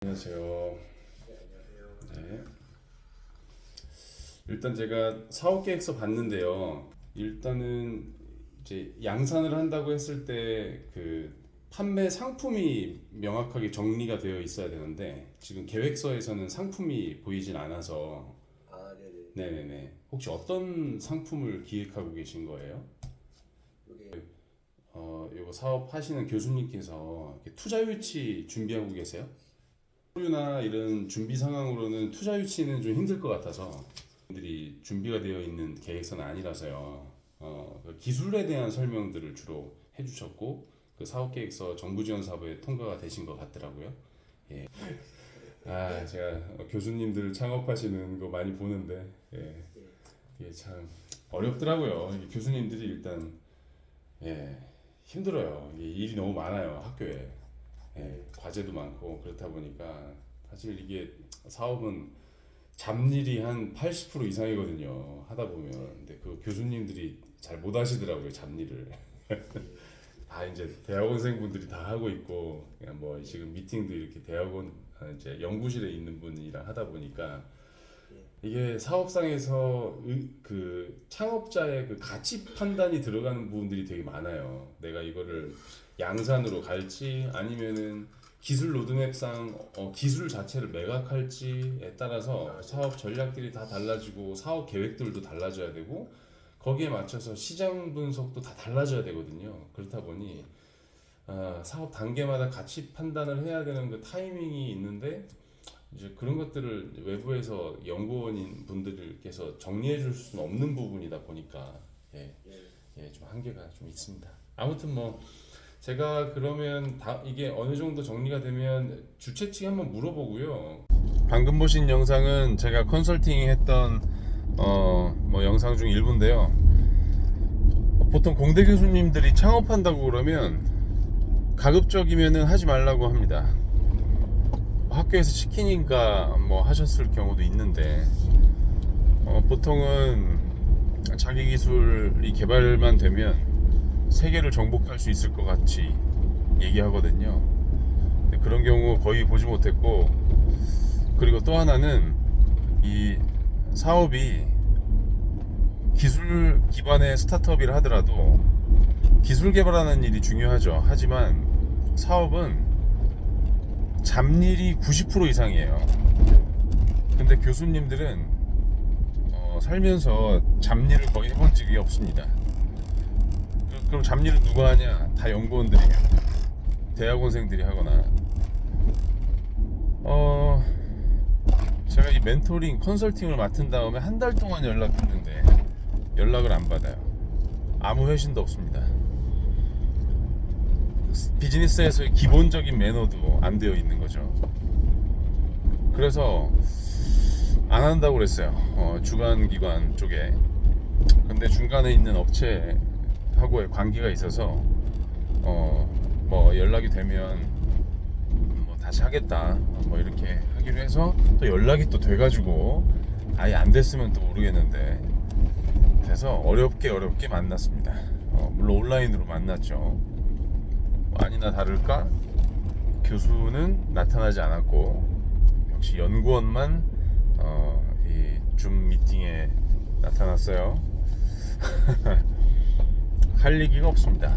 안녕하세요. 네. 일단 제가 사업 계획서 봤는데요. 일단은 이제 양산을 한다고 했을 때 그 판매 상품이 명확하게 정리가 되어 있어야 되는데 지금 계획서에서는 상품이 보이진 않아서. 네네. 네네네. 혹시 어떤 상품을 기획하고 계신 거예요? 요게 요거 사업 하시는 교수님께서 이렇게 투자 유치 준비하고 계세요? 서류나 이런 준비 상황으로는 투자 유치는 좀 힘들 것 같아서 들이 준비가 되어 있는 계획서는 아니라서요. 그 기술에 대한 설명들을 주로 해주셨고 그 사업 계획서 정부 지원 사업에 통과가 되신 것 같더라고요. 예. 제가 교수님들 창업하시는 거 많이 보는데 이게 참 어렵더라고요. 이 교수님들이 일단 힘들어요. 일이 너무 많아요 학교에. 과제도 많고 그렇다 보니까 사실 이게 사업은 잡일이 한 80% 이상이거든요 하다 보면. 근데 그 교수님들이 잘 못 하시더라고요 잡일을. 다 이제 대학원생분들이 다 하고 있고 그냥 뭐 지금 미팅도 이렇게 대학원 이제 연구실에 있는 분이랑 하다 보니까 이게 사업상에서 그 창업자의 그 가치 판단이 들어가는 부분들이 되게 많아요. 내가 이거를 양산으로 갈지 아니면은 기술 로드맵상 기술 자체를 매각할지에 따라서 사업 전략들이 다 달라지고 사업 계획들도 달라져야 되고 거기에 맞춰서 시장 분석도 다 달라져야 되거든요. 그렇다 보니 사업 단계마다 가치 판단을 해야 되는 그 타이밍이 있는데 이제 그런 것들을 외부에서 연구원인 분들께서 정리해 줄 수는 없는 부분이다 보니까 좀 한계가 좀 있습니다. 아무튼 뭐 제가 그러면 이게 어느 정도 정리가 되면 주최 측에 한번 물어보고요. 방금 보신 영상은 제가 컨설팅 했던 뭐 영상 중 일부인데요. 보통 공대 교수님들이 창업한다고 그러면 가급적이면은 하지 말라고 합니다. 학교에서 시키니까 뭐 하셨을 경우도 있는데 보통은 자기 기술이 개발만 되면 세계를 정복할 수 있을 것 같이 얘기하거든요. 근데 그런 경우 거의 보지 못했고, 그리고 또 하나는 이 사업이 기술 기반의 스타트업이라 하더라도 기술 개발하는 일이 중요하죠. 하지만 사업은 잡일이 90% 이상이에요. 근데 교수님들은 살면서 잡일을 거의 해본 적이 없습니다. 그럼 잡일은 누가 하냐? 다 연구원들이, 대학원생들이 하거나. 제가 이 멘토링 컨설팅을 맡은 다음에 한 달 동안 연락했는데 연락을 안 받아요. 아무 회신도 없습니다. 비즈니스에서의 기본적인 매너도 안 되어 있는 거죠. 그래서 안 한다고 그랬어요. 주관기관 쪽에. 근데 중간에 있는 업체하고의 관계가 있어서 뭐 연락이 되면 뭐 다시 하겠다 뭐 이렇게 하기로 해서 또 연락이 또 돼가지고 아예 안 됐으면 또 모르겠는데 그래서 어렵게 만났습니다. 물론 온라인으로 만났죠. 아니나 다를까 교수는 나타나지 않았고 역시 연구원만 이 줌 미팅에 나타났어요. 할 얘기가 없습니다.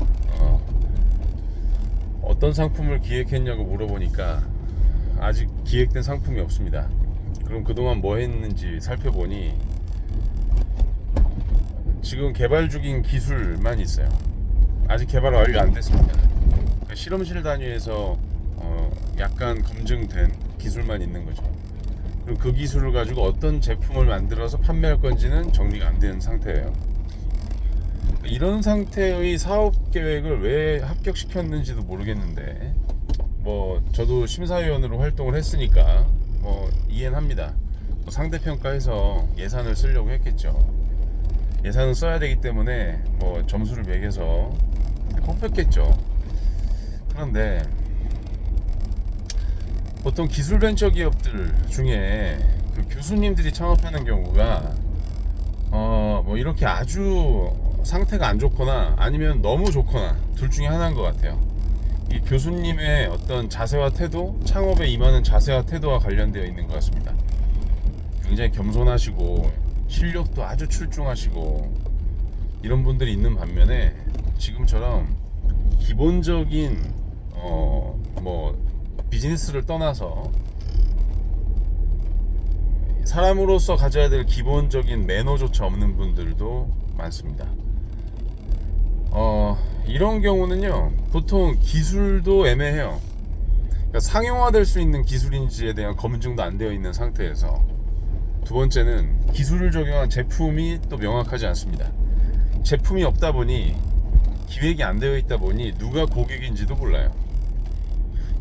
어떤 상품을 기획했냐고 물어보니까 아직 기획된 상품이 없습니다. 그럼 그동안 뭐 했는지 살펴보니 지금 개발 중인 기술만 있어요. 아직 개발 완료 안 됐습니다. 실험실 단위에서 약간 검증된 기술만 있는 거죠. 그리고 그 기술을 가지고 어떤 제품을 만들어서 판매할 건지는 정리가 안 된 상태예요. 이런 상태의 사업 계획을 왜 합격시켰는지도 모르겠는데 뭐 저도 심사위원으로 활동을 했으니까 뭐 이해는 합니다. 뭐 상대평가해서 예산을 쓰려고 했겠죠. 예산을 써야 되기 때문에 뭐 점수를 매겨서 뽑혔겠죠. 그런데 보통 기술 벤처 기업들 중에 그 교수님들이 창업하는 경우가 뭐 이렇게 아주 상태가 안 좋거나 아니면 너무 좋거나 둘 중에 하나인 것 같아요. 이 교수님의 어떤 자세와 태도, 창업에 임하는 자세와 태도와 관련되어 있는 것 같습니다. 굉장히 겸손하시고 실력도 아주 출중하시고 이런 분들이 있는 반면에 지금처럼 기본적인 뭐 비즈니스를 떠나서 사람으로서 가져야 될 기본적인 매너조차 없는 분들도 많습니다. 이런 경우는요, 보통 기술도 애매해요. 그러니까 상용화될 수 있는 기술인지에 대한 검증도 안 되어 있는 상태에서, 두 번째는 기술을 적용한 제품이 또 명확하지 않습니다. 제품이 없다 보니, 기획이 안 되어 있다 보니 누가 고객인지도 몰라요.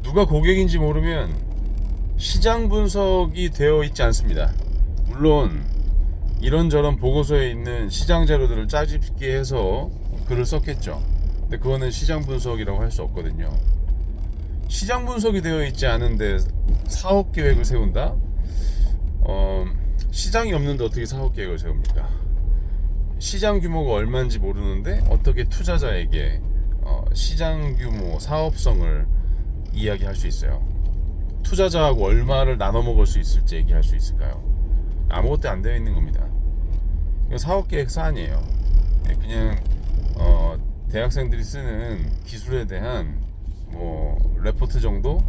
누가 고객인지 모르면 시장 분석이 되어 있지 않습니다. 물론 이런저런 보고서에 있는 시장 자료들을 짜집기 해서 글을 썼겠죠. 근데 그거는 시장 분석이라고 할 수 없거든요. 시장 분석이 되어 있지 않은데 사업 계획을 세운다? 시장이 없는데 어떻게 사업 계획을 세웁니까? 시장 규모가 얼마인지 모르는데 어떻게 투자자에게 시장 규모, 사업성을 이야기할 수 있어요? 투자자하고 얼마를 나눠 먹을 수 있을지 얘기할 수 있을까요? 아무것도 안 되어 있는 겁니다. 사업계획 사안이에요. 그냥 대학생들이 쓰는 기술에 대한 뭐 레포트 정도,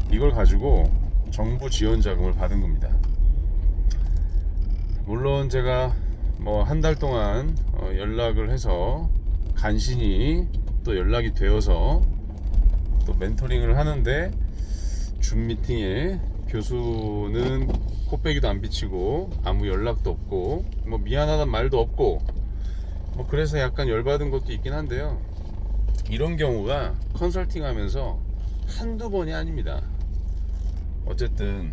이걸 가지고 정부 지원 자금을 받은 겁니다. 물론 제가 뭐 한 달 동안 연락을 해서 간신히 또 연락이 되어서 또 멘토링을 하는데, 줌 미팅에 교수는 코빼기도 안 비치고 아무 연락도 없고 뭐 미안하단 말도 없고 뭐 그래서 약간 열받은 것도 있긴 한데요. 이런 경우가 컨설팅 하면서 한두 번이 아닙니다. 어쨌든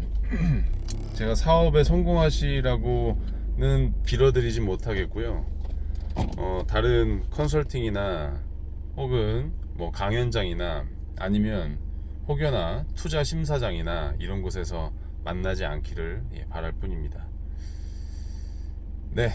제가 사업에 성공하시라고는 빌어드리진 못하겠고요. 다른 컨설팅이나 혹은 뭐 강연장이나 아니면 혹여나 투자 심사장이나 이런 곳에서 만나지 않기를 바랄 뿐입니다. 네,